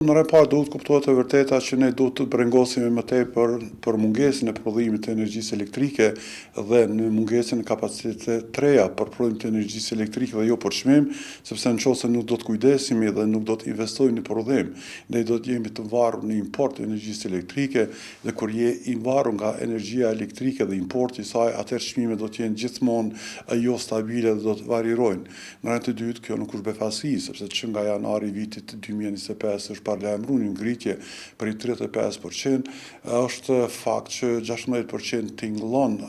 Në rreth parë duhet kuptohet e vërteta që ne duhet të brengosemi më tej për mungesën e prodhimit të energjisë elektrike dhe në mungesën e kapacitetit të reja për prodhim të energjisë elektrike dhe jo për çmim, sepse nëse nuk do të kujdesemi dhe nuk do të investojmë në prodhim, ne do të jemi të varur në import të energjisë elektrike dhe kur je i varur nga energjia elektrike dhe importi i saj, atëherë çmimet do të jenë gjithmonë jo stabile dhe do të varirojnë. Në radhën e dytë, kjo nuk është befasi, sepse që nga janari i vitit 2025 është paralajmëruar një ngritje për 35%, është fakt që 16% tingëllon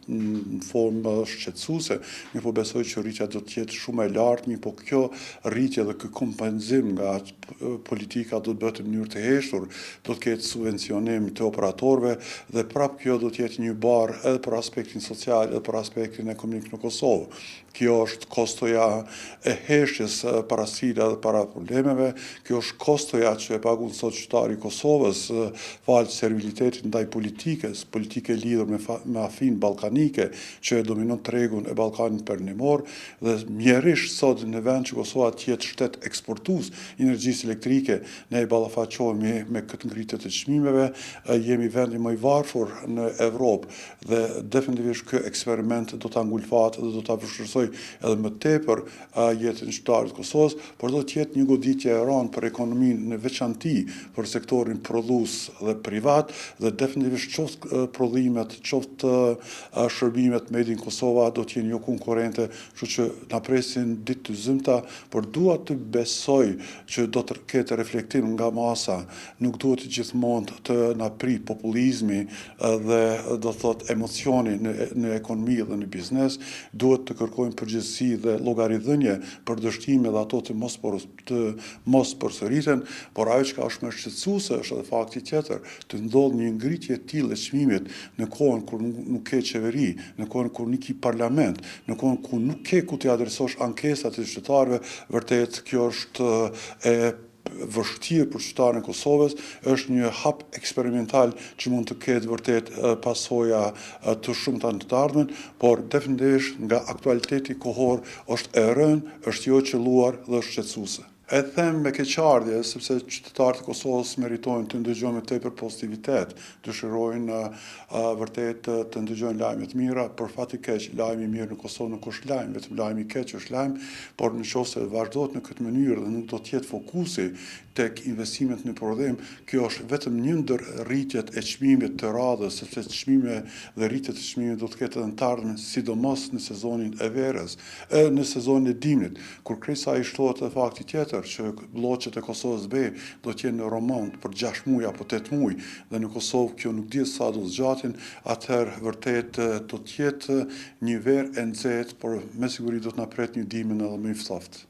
në formë shqetësuese, mirë po besoj që rritja do të jetë shumë e lartë, mirë po kjo rritje dhe ky kompenzim nga politika do të bëhet në mënyrë të heshtur, do të ketë subvencionim të operatorëve dhe prapë kjo do të jetë një barë edhe për aspektin social edhe për aspektin ekonomik në Kosovë. Kjo është kostoja e heshtjes para sfida dhe para problemeve, kjo është kostoja që e pagun sot qytetari i Kosovës falë servilitetit ndaj politike lidhur me afinë ballkanike që e dominon tregun e Ballkanit perëndimor dhe mjerisht sot në vend që Kosova të jetë shtet eksportues energjisë elektrike, ne ballafaqohemi me këtë ngritje të çmimeve, jemi vendi më i varfër në Evropë dhe definitivisht ky eksperiment do ta ngulfat dhe do ta vështirësoj edhe më tepër jetën e qytetarit të Kosovës, por do të jetë një goditje e rëndë për ekonominë në veçanti, për sektorin prodhues dhe privat dhe definitivisht qoftë prodhimet, qoftë shërbimet made in Kosova do të jenë jo konkurrente, kështu që na presin ditë të zymta, por dua të besoj që do të ketë reflektim nga masa, nuk duhet gjithmonë të na prit populizmi dhe do të thotë emocioni në ekonomi dhe në biznes, duhet të kërkojmë përgjegjësi dhe llogaridhënie për dështime dhe ato të mos përsëriten, por ajo që është më shqetësuese është edhe fakti tjetër, të ndodhë një ngritje e tillë e çmimit në kohën kur nuk ke qeveri, në kohën kur nuk ke parlament, në kohën kur nuk ke ku të adresosh ankesat e qytetarëve, vërtet kjo është e vështirë për qytetarën e Kosovës, është një hap eksperimental që mund të ketë vërtet pasoja të shumta në të ardhmen, por definitivisht nga aktualiteti kohor është e rënë, është jo qelluar dhe është shqetësuese. E them me keqardhje, sepse qytetarët e Kosovës meritojnë të ndëgjojnë me tepër pozitivitet, dëshirojnë vërtet të ndëgjojnë lajme të mira, për fat i keq, lajmi i mirë në Kosovë nuk është lajm, vetëm lajmi i keq është lajm, por nëse vazhdohet në këtë mënyrë dhe nuk do të jetë fokusi tek investimet në prodhim, kjo është vetëm një ndër rritjet e çmimit të radhës, sepse çmime dhe rritjet e çmimit do të ketë edhe në të ardhmen, sidomos në sezonin e verës, në sezonin e dimrit, kur krejsa i shtohet edhe fakti tjetër që lloçet e Kosovës B do të jenë në Romand për 6 muaj apo 8 muaj dhe në Kosovë kjo nuk dihet sa do zgjatin, atëherë vërtet do të jetë një verë e nxehtë, por me siguri do të na pret një dimër edhe më i ftoftë.